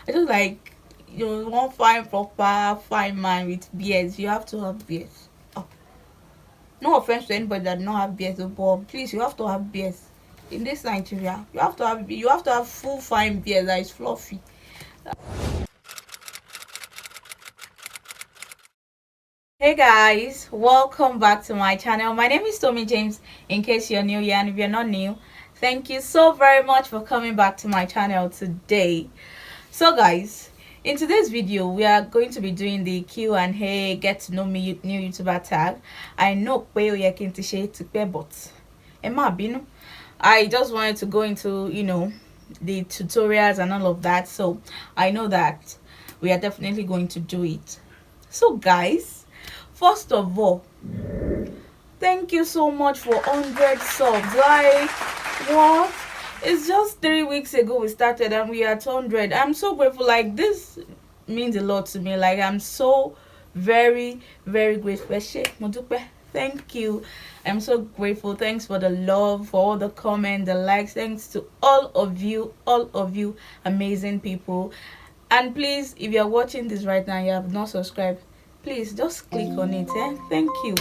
I just like, you want fine proper fine man with beards, you have to have beards. Oh, no offense to anybody that do not have beards, but please, you have to have beards. In this Nigeria, you have to have full fine beard that is fluffy. Hey guys, welcome back to my channel. My name is Tommy James. In case you're new here, and if you're not new, thank you so very much for coming back to my channel today. So guys, in today's video we are going to be doing the Q&A get to know me new YouTuber tag. I know pé ó yẹ kí n ti ṣe tipẹ́, but ẹ má bínú. I just wanted to go into, the tutorials and all of that, so I know that we are definitely going to do it. So guys, first of all, thank you so much for 100 subs. Like, what? It's just 3 weeks ago we started and we are at 100. I'm so grateful. Like, this means a lot to me. Like, I'm so very, very grateful. Thank you. I'm so grateful. Thanks for the love, for all the comments, the likes. Thanks to all of you, amazing people. And please, if you're watching this right now and you have not subscribed, please just click on it. Thank you.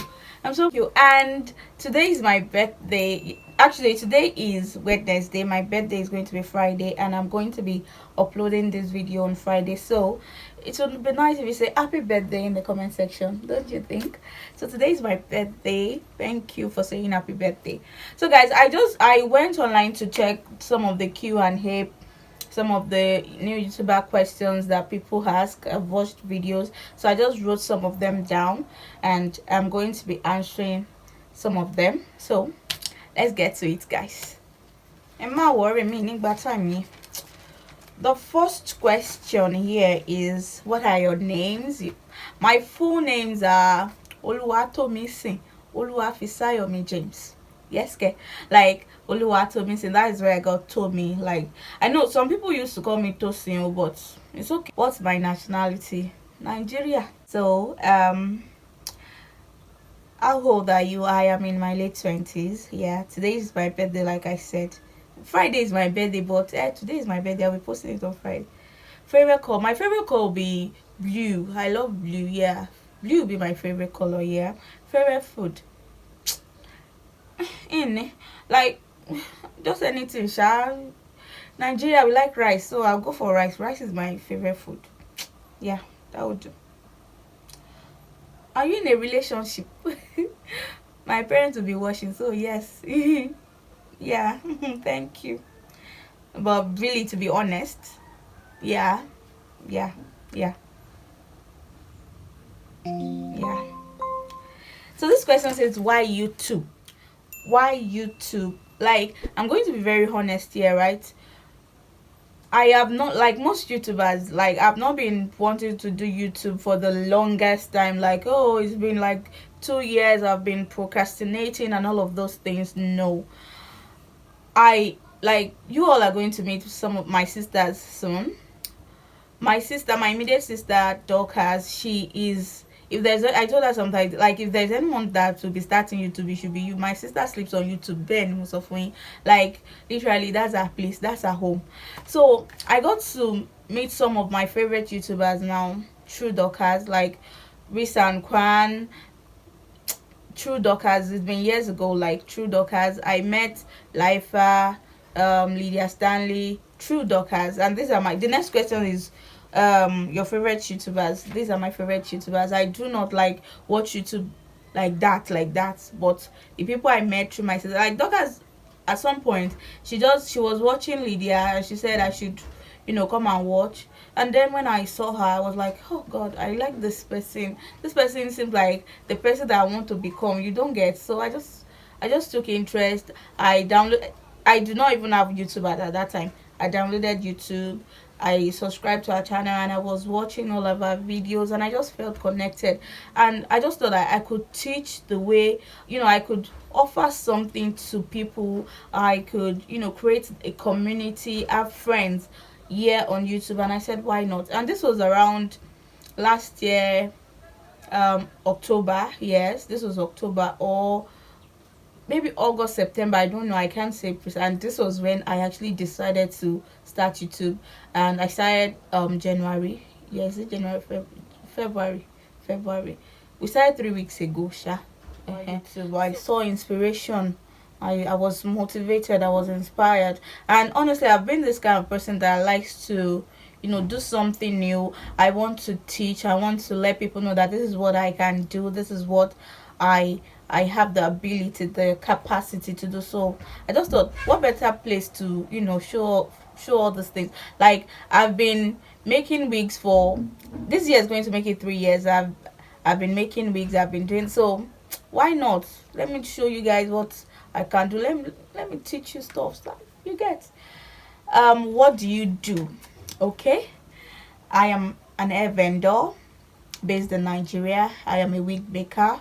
I'm so you. And today is my birthday. Actually, today is Wednesday. My birthday is going to be Friday, and I'm going to be uploading this video on Friday. So it would be nice if you say happy birthday in the comment section, don't you think? So today is my birthday. Thank you for saying happy birthday. So guys, I went online to check some of the Q&A, some of the new YouTuber questions that people ask. I've watched videos, so I just wrote some of them down and I'm going to be answering some of them. So let's get to it, guys. Emma worry me me. The first question here is, what are your names? My full names are Oluwatomisin Oluwafisayomi James. Yes, okay. Like Oluwatomisin, that is where I got Tommy. Like, I know some people used to call me Tosin, but it's okay. What's my nationality? Nigeria. So how old are you? I am in my late 20s. Yeah, today is my birthday, like I said. Friday is my birthday, but today is my birthday. I'll be posting it on Friday. Favorite color? My favorite color will be blue. I love blue. Yeah, blue will be my favorite color. Yeah. Favorite food? In like just anything. Nigeria, we like rice, so I'll go for rice. Rice is my favorite food. Yeah, that would do. Are you in a relationship? My parents will be watching, so yes. Yeah. Thank you. But really, to be honest, yeah, yeah, yeah, yeah. So this question says, why YouTube? Why YouTube? Like, I'm going to be very honest here, right? I have not, like most YouTubers, like I've not been wanting to do YouTube for the longest time. Like, oh, it's been like 2 years I've been procrastinating and all of those things. No, I like, you all are going to meet some of my sisters soon. My sister, my immediate sister Dorcas, she is, if there's I told her sometimes, like, if there's anyone that will be starting YouTube, it should be you. My sister sleeps on YouTube, Ben most of me, like literally that's her place, that's her home. So I got to meet some of my favorite YouTubers now through Dorcas, like Risa and Kwan. Through Dorcas, it's been years ago. Like through Dorcas I met Lifa, Lydia Stanley, through Dorcas. And these are my, the next question is, your favorite YouTubers. These are my favorite YouTubers. I do not like watch YouTube like that, but the people I met through my sister, like Dorcas, at some point she was watching Lydia and she said I should, come and watch. And then when I saw her, I was like, oh god, I like this person. This person seems like the person that I want to become. You don't get. So I just took interest. I do not even have YouTube at that time. I downloaded YouTube. I subscribed to her channel and I was watching all of her videos and I just felt connected. And I just thought that I could teach the way, I could offer something to people. I could, create a community, have friends here on YouTube. And I said, why not? And this was around last year, October. Yes, this was October, or maybe August, September, I don't know, I can't say and this was when I actually decided to start YouTube. And I started January. Yes, it January, February, February. We started 3 weeks ago, sha. YouTube. I saw inspiration. I was motivated, I was inspired. And honestly, I've been this kind of person that likes to, do something new. I want to teach, I want to let people know that this is what I can do, this is what I I have the ability, the capacity to do. So I just thought, what better place to, show all these things. Like, I've been making wigs for, this year is going to make it 3 years. I've been making wigs, I've been doing, so why not? Let me show you guys what I can do. Let me teach you stuff. You get. What do you do? Okay. I am an hair vendor based in Nigeria. I am a wig maker.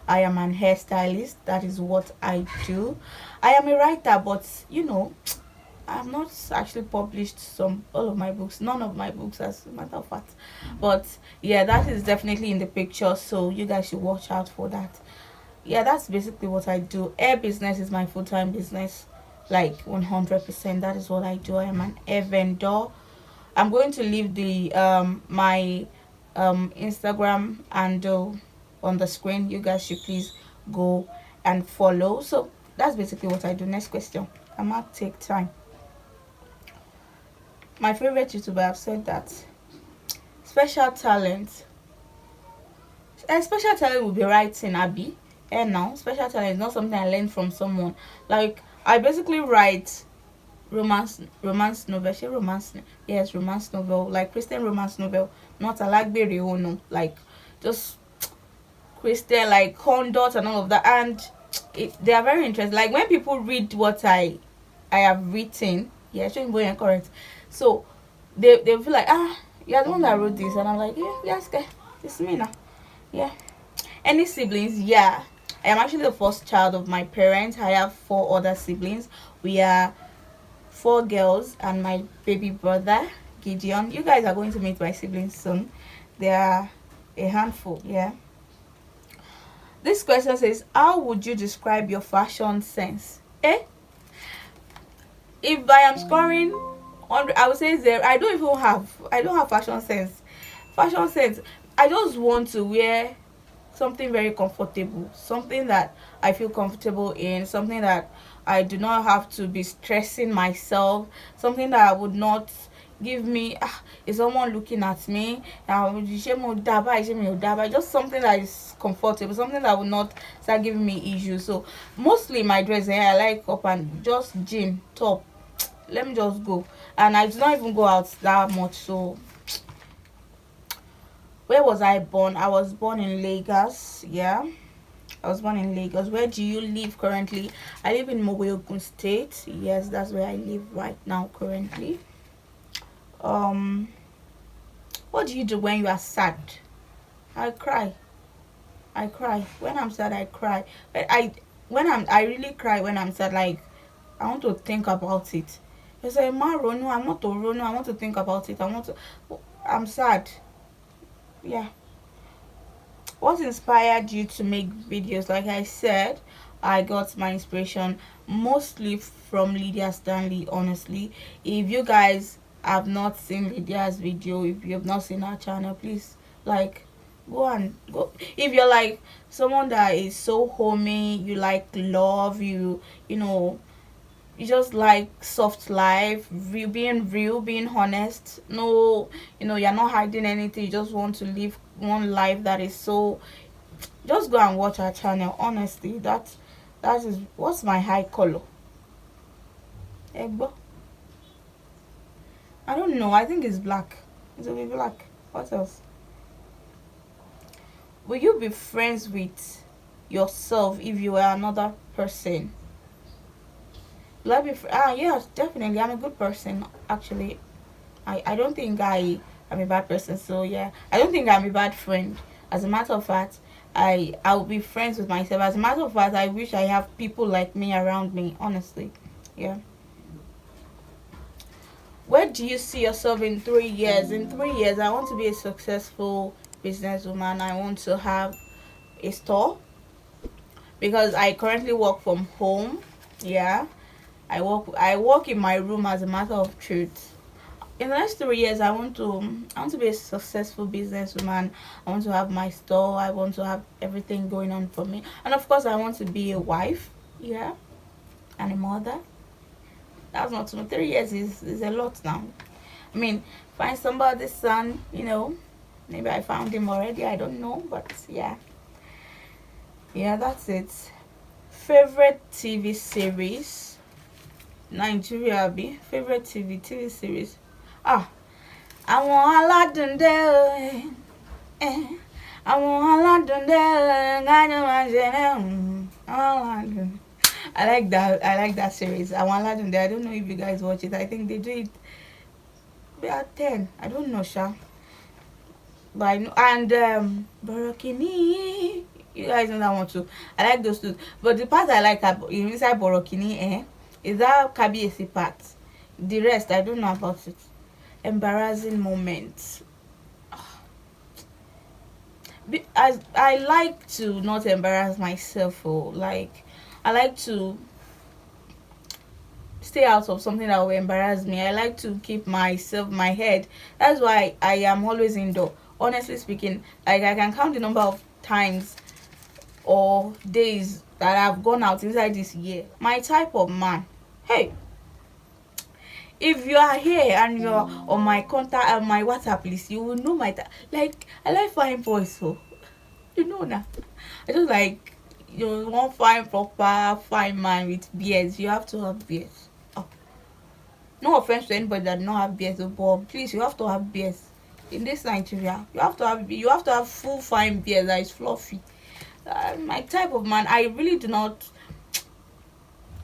I am an hairstylist. That is what I do. I am a writer, but I have not actually published all of my books, none of my books as a matter of fact. But yeah, that is definitely in the picture, so you guys should watch out for that. Yeah, that's basically what I do. Hair business is my full-time business, like 100%. That is what I do. I am an hair vendor. I'm going to leave the my Instagram handle on the screen. You guys should please go and follow. So that's basically what I do. Next question. I might take time. My favorite YouTuber, I've said that. Special talent. A special talent will be writing, Abby. And now, special talent is not something I learned from someone. Like, I basically write romance novel. She romance, yes, romance novel, like Christian romance novel, not a Alagbere no, like just Christian, like conduct and all of that. And they are very interesting. Like, when people read what I have written, yeah, showing boy correct. So they feel like, you're the one that wrote this, and I'm like, yeah, yes, okay, it's me now. Yeah. Any siblings? Yeah. I am actually the first child of my parents. I have 4 other siblings. We are 4 girls and my baby brother, Gideon. You guys are going to meet my siblings soon. They are a handful, yeah. This question says, how would you describe your fashion sense? If I am scoring 100, I would say 0. I don't have fashion sense. Fashion sense. I just want to wear something very comfortable, something that I feel comfortable in, something that I do not have to be stressing myself, something that would not give me is someone looking at me, just something that is comfortable, something that will not start giving me issues. So mostly my dress, I like up and just jean top, let me just go. And I do not even go out that much. So where was I born? I was born in Lagos. Yeah, I was born in Lagos. Where do you live currently? I live in Mowe, Ogun State. Yes, that's where I live right now currently. What do you do when you are sad? I cry. I cry. When I'm sad, I cry. But I really cry when I'm sad. Like, I want to think about it. You say, Ma Ronu, I want to Ronu, I want to think about it. I'm sad. Yeah. What inspired you to make videos? Like I said, I got my inspiration mostly from Lydia Stanley, honestly. If you guys have not seen Lydia's video, if you have not seen her channel, please, like, go. If you're like someone that is so homey, you like love, you just like soft life, being real, being honest. No, you're not hiding anything. You just want to live one life that is so. Just go and watch our channel. Honestly, that is what's my high color. Egbo. I don't know. I think it's black. It will be black. What else? Will you be friends with yourself if you were another person? Will I be? Yes, definitely. I'm a good person. Actually, I don't think I'm a bad person. So yeah, I don't think I'm a bad friend. As a matter of fact, I'll be friends with myself. As a matter of fact, I wish I have people like me around me. Honestly, yeah. Where do you see yourself in 3 years? In 3 years, I want to be a successful businesswoman. I want to have a store. because I currently work from home. Yeah, I work in my room, as a matter of truth. In the next 3 years, I want to be a successful businesswoman. I want to have my store. I want to have everything going on for me, and of course I want to be a wife. Yeah, and a mother. That's not too much. 3 years is a lot now. I mean, find somebody's son, maybe I found him already, I don't know, but yeah. Yeah, that's it. Favorite TV series? Nigeria be favorite TV series. Ah, àwọn aládùn dé o, àwọn aládùn dé o, gájọ máa ṣe aládùn. I like that series. Àwọn aládùn dé. I don't know if you guys watch it. I think they do it. They are 10. I don't know, Sha. But I know, and Borokini. You guys know that one too. I like those two. But the part I like inside Borokini, is that Kabiesi part. The rest I don't know about it. Embarrassing moments. I like to not embarrass myself, or like I like to stay out of something that will embarrass me. I like to keep my head. That's why I am always indoor. Honestly speaking, like I can count the number of times or days that I've gone out inside this year. My type of man. Hey, if you are here and you're on my contact and my WhatsApp list, you will know my like I like fine boys, so you know now. I just like one fine proper fine man with beards. You have to have beards. Oh, no offense to anybody that don't have beards, but please, you have to have beards. In this Nigeria, you have to have full fine beard that is fluffy. My type of man, I really do not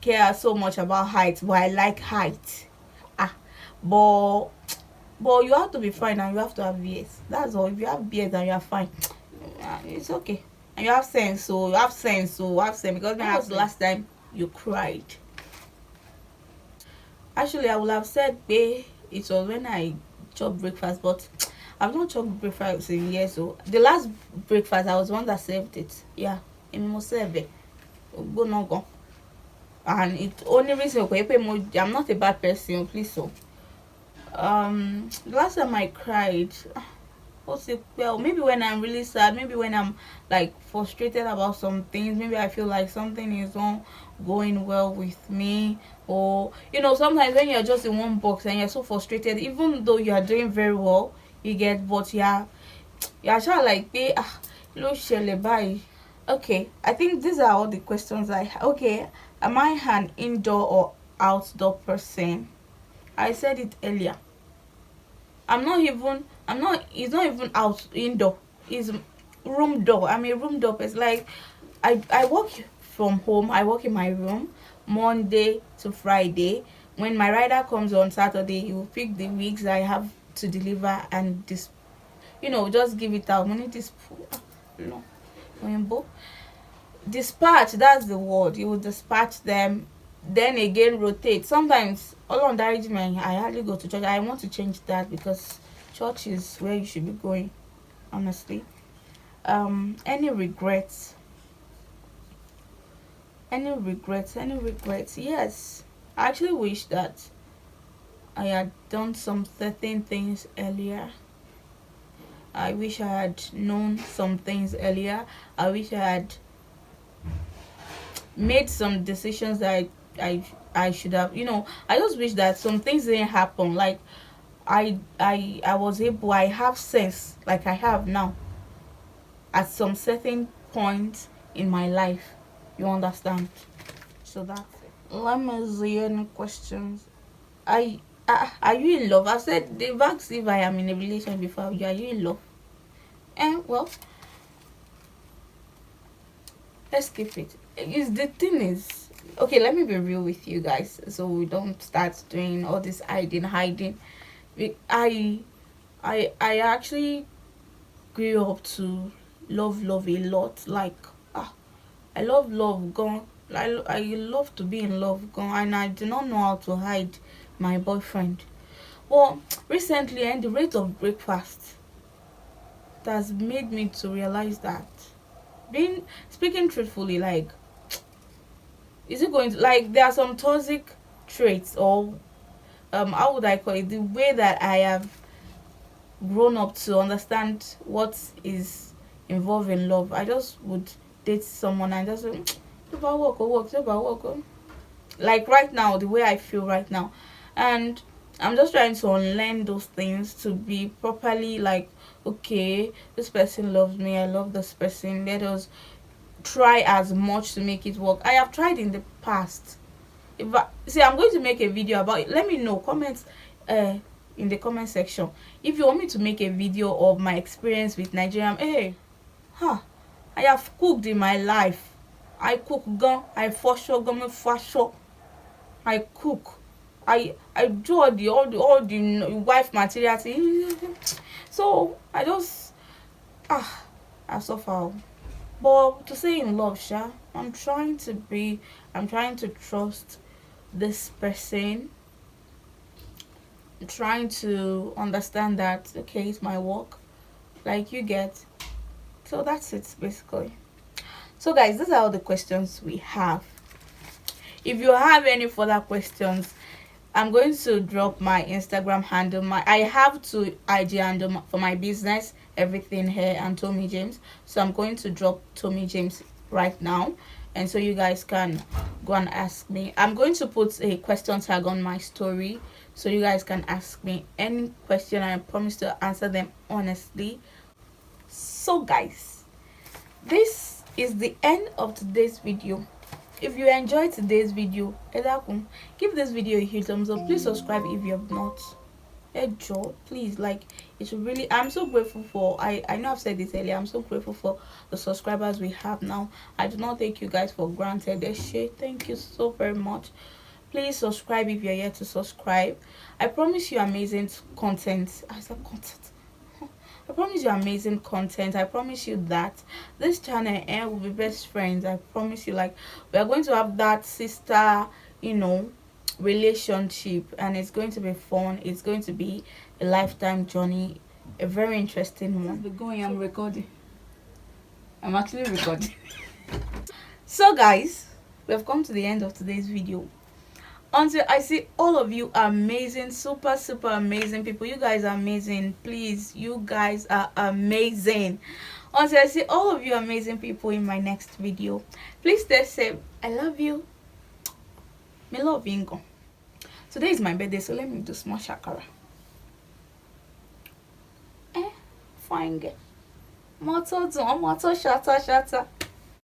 care so much about height, but I like height. Ah, but you have to be fine and you have to have beards. That's all. If you have beards and you are fine, it's okay. And you have sense, so because when was the last time you cried? Actually, I would have said it was when I chopped breakfast, but I've not chopped breakfast in years. So the last breakfast, I was the one that served it. Yeah, èmi mo serve it. Gbóná gan. And it only reason I'm not a bad person, please. So the last time I cried, what's it? Well, maybe when I'm really sad, maybe when I'm like frustrated about some things, maybe I feel like something is not going well with me, or sometimes when you're just in one box and you're so frustrated, even though you are doing very well, you get, but you're sure like ló ṣẹlẹ̀ báyìí. Okay, I think these are all the questions okay. Am I an indoor or outdoor person? I said it earlier. It's not even indoor. It's room door. I'm a room door person. Like I work from home. I work in my room Monday to Friday. When my rider comes on Saturday, he will pick the weeks I have to deliver and just give it out. Money this no. Dispatch, that's the word. You will dispatch them, then again rotate. Sometimes Ọlọ́run dáríjì mi, I hardly go to church. I want to change that because church is where you should be going, honestly. Any regrets? Yes, I actually wish that I had done some certain things earlier. I wish I had known some things earlier. I wish I had made some decisions that I should have. I just wish that some things didn't happen. Like I was able. I have sense like I have now at some certain point in my life. You understand? So that's it. Let me see any questions. Are you in love? I said the asked if I am in a relationship before. Are you in love? Well, let's skip it. The thing is, okay, let me be real with you guys, so we don't start doing all this hiding. I actually grew up to love a lot. Like I love gone. I love to be in love gone, and I do not know how to hide my boyfriend. Well, recently, and the rate of breakfast has made me to realize that, speaking truthfully, like is it going to, like, there are some toxic traits, or how would I call it, the way that I have grown up to understand what is involved in love. I just would date someone and just say, about work or work, about work oh." Like right now, the way I feel right now, and I'm just trying to unlearn those things to be properly like, okay, this person loves me, I love this person, let us try as much to make it work. I have tried in the past. If I see, I'm going to make a video about it. Let me know, comments uh in the comment section if you want me to make a video of my experience with Nigerian. Hey, huh, I have cooked in my life. I cook gun, I for sure gun for sure. I cook. I do all the wife material thing. So I just I suffer. But to say in love, sha, I'm trying to trust this person. I'm trying to understand that okay, it's my work. Like you get. So that's it basically. So guys, these are all the questions we have. If you have any further questions, I'm going to drop my Instagram handle. I have two IG handle for my business, Everything Hair and Tommy James. So I'm going to drop Tommy James right now, and so you guys can go and ask me. I'm going to put a question tag on my story, so you guys can ask me any question. I promise to answer them honestly. So guys, this is the end of today's video. If you enjoyed today's video, give this video a huge thumbs up. Please subscribe if you have not. Joe, please, like, it's really, I'm so grateful for, I know I've said this earlier, I'm so grateful for the subscribers we have now. I do not take you guys for granted. Thank you so very much. Please subscribe if you're yet to subscribe. I promise you amazing content. I said content. I promise you amazing content. I promise you that this channel will be best friends. I promise you, like, we are going to have that sister, relationship, and it's going to be fun. It's going to be a lifetime journey, a very interesting one. Be going. I'm recording. I'm actually recording. So guys, we have come to the end of today's video. Until I see all of you amazing, super amazing people. You guys are amazing. Please, you guys are amazing. Until I see all of you amazing people in my next video, please stay safe. I love you. Me love you. Today is my birthday, so let me do small shakara. Fine girl. Moto do, moto shata.